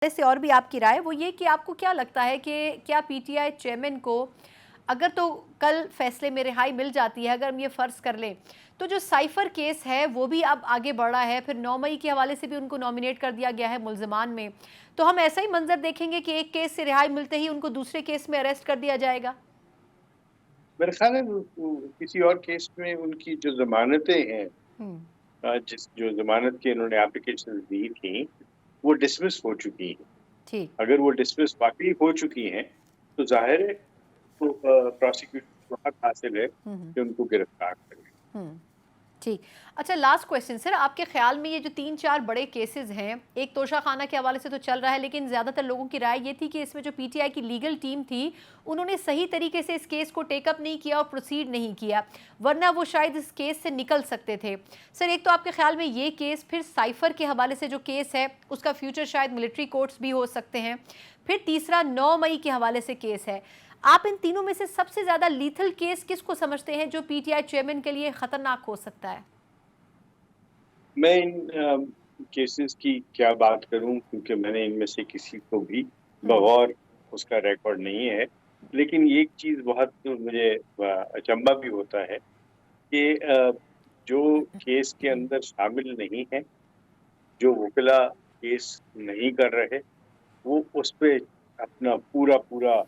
से और भी आपकी राय वो ये कि आपको क्या लगता है कि क्या पीटीआई चेयरमैन को अगर तो कल फैसले में रिहाई मिल जाती है, अगर हम ये फ़र्ज़ कर लें, तो जो साइफ़र केस है वो भी अब आगे बढ़ा है, फिर 9 मई के हवाले से भी उनको नॉमिनेट कर दिया गया है मुल्ज़िमान में। तो हम ऐसा ही मंज़र देखेंगे कि एक केस से रिहाई मिलते ही उनको दूसरे केस में अरेस्ट कर दिया जाएगा? मेरे ख्याल है किसी और केस में उनकी जो ज़मानतें हैं, हुँ, जिस जो ज़मानत की उन्होंने एप्लीकेशंस दी थी, वो डिसमिस हो चुकी हैं। ठीक। अगर वो डिसमिस वाक़ई हो चुकी हैं, तो ज़ाहिर है तो प्रोसिक्यूशन को हक हासिल है हुँ, हुँ, कि उनको गिरफ्तार करें। हुँ। ठीक। अच्छा, लास्ट क्वेश्चन सर, आपके ख़्याल में ये जो 3-4 बड़े केसेज़ हैं, एक तोशाख़ाना के हवाले से तो चल रहा है, लेकिन ज़्यादातर लोगों की राय ये थी कि इसमें जो पीटीआई की लीगल टीम थी, उन्होंने सही तरीके से इस केस को टेक अप नहीं किया और प्रोसीड नहीं किया, वरना वो शायद इस केस से निकल सकते थे। सर, एक तो आपके ख़्याल में ये केस, फिर साइफ़र के हवाले से जो केस है, उसका फ्यूचर शायद मिलिट्री कोर्ट्स भी हो सकते हैं, फिर तीसरा 9 मई के हवाले से केस है। आप इन तीनों में से सबसे ज़्यादा लीथल केस किसको समझते हैं, जो पीटीआई चेयरमैन के लिए खतरनाक हो सकता है? मैं इन केसेस की क्या बात करूँ, क्योंकि मैंने इनमें से किसी को भी हुँ। बगौर उसका रिकॉर्ड नहीं है। लेकिन एक चीज़ बहुत मुझे अचंभा भी होता है कि जो केस के अंदर शामिल नहीं है, जो वकीला केस नहीं कर रहे, वो उस पे अपना पूरा-पूरा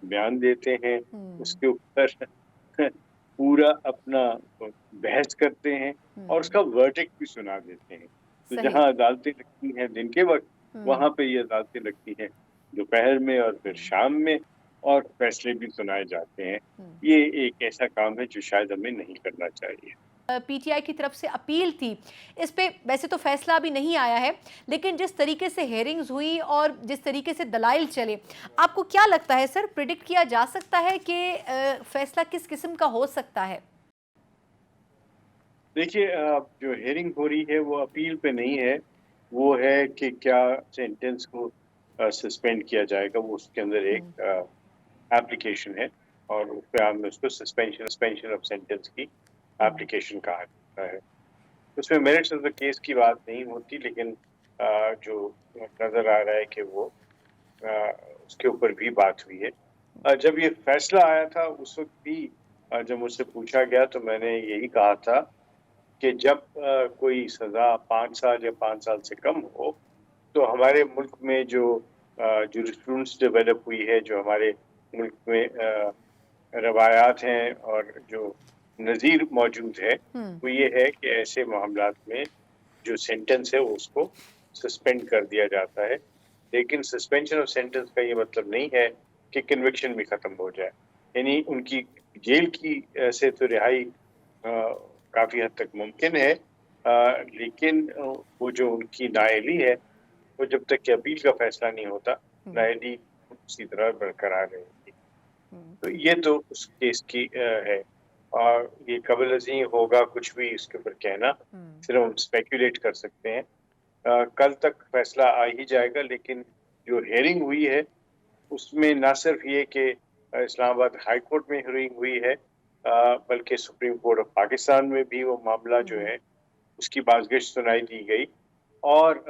बयान देते हैं, हुँ, उसके ऊपर पूरा अपना बहस करते हैं और हुँ, उसका वर्डिक्ट भी सुना देते हैं। तो सही। जहाँ अदालतें लगती हैं दिन के वक़्त, हुँ, वहाँ पे ये अदालतें लगती हैं दोपहर में और फिर हुँ, शाम में, और फैसले भी सुनाए जाते हैं। हुँ। ये एक ऐसा काम है जो शायद हमें नहीं करना चाहिए। पीटीआई की तरफ से अपील थी, इस पे वैसे तो फैसला अभी नहीं आया है, लेकिन जिस तरीके से हियरिंग्स हुई और जिस तरीके से दलाइल चले, आपको क्या लगता है सर, प्रिडिक्ट किया जा सकता है कि फैसला किस किस्म का हो सकता है? देखिए, जो हियरिंग हो रही है वो अपील पे नहीं है, वो है कि क्या सेंटेंस को सस्पेंड किया जाएगा। वो उसके अंदर एक हुँ, एप्लीकेशन है और उसपे हमने उसको सस्पेंशन सस्पेंशन ऑफ सेंटेंस की हुँ, एप्लीकेशन कहा जाता है। उसमें मेरिट्स ऑफ द केस की बात नहीं होती, लेकिन जो नज़र आ रहा है कि वो अ, उसके ऊपर भी बात हुई है। जब ये फैसला आया था उस वक़्त भी जब मुझसे पूछा गया तो मैंने यही कहा था कि जब कोई सज़ा 5 साल या 5 साल से कम हो, तो हमारे मुल्क में जो जूरिस्प्रूडेंस डेवलप हुई है, जो हमारे मुल्क में रवायात हैं और जो नज़ीर मौजूद है, हुँ, वो ये है कि ऐसे मामलात में जो सेंटेंस है उसको सस्पेंड कर दिया जाता है। लेकिन सस्पेंशन ऑफ सेंटेंस का ये मतलब नहीं है कि कन्विक्शन भी खत्म हो जाए। यानी उनकी जेल की से तो रिहाई काफ़ी हद तक मुमकिन है, लेकिन वो जो उनकी नाअहली है, वो जब तक कि अपील का फैसला नहीं होता, हुँ, नाअहली उसी तरह बरकरार रहेगी। हुँ, तो ये तो उस केस की है, और ये कबल-अज़ीं होगा कुछ भी इसके ऊपर कहना, हुँ, सिर्फ़ हम स्पेक्युलेट कर सकते हैं। कल तक फैसला आ ही जाएगा, लेकिन जो हियरिंग हुई है, उसमें ना सिर्फ़ ये कि इस्लामाबाद हाई कोर्ट में हियरिंग हुई है, बल्कि सुप्रीम कोर्ट ऑफ पाकिस्तान में भी वो मामला जो हुँ, है, उसकी बाज़गश्त सुनाई दी गई। और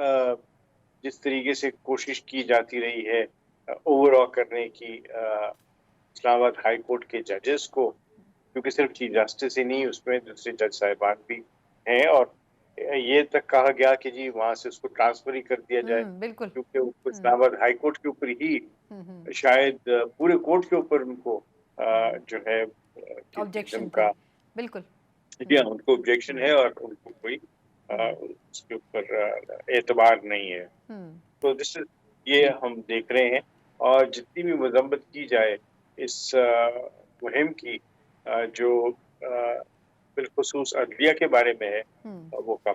जिस तरीके से कोशिश की जाती रही है ओवरऑल करने की इस्लामाबाद हाई कोर्ट के जजेस को, क्योंकि सिर्फ चीफ जस्टिस ही नहीं, उसमें दूसरे जज साहिबान भी हैं, और ये तक कहा गया कि जी वहाँ से उसको ट्रांसफ़र ही कर दिया जाए, हुँ, बिल्कुल। क्योंकि उनको हुँ, इस्लामाबाद हाई कोर्ट के ऊपर ही हुँ, हुँ, शायद पूरे कोर्ट के ऊपर उनको हुँ, जो है किसी किस्म ऑब्जेक्शन का, थी। बिल्कुल। जी हाँ, हुँ, उनको ऑब्जेक्शन है हुँ, और उनको कोई हुँ, उसके ऊपर एतबार नहीं है। हुँ, तो दिस इज़ ये हम देख रहे हैं, और जितनी भी मज़म्मत की जाए इस मुहिम की, जो बिलख़ुसूस अदलिया के बारे में है, हुँ। वो कम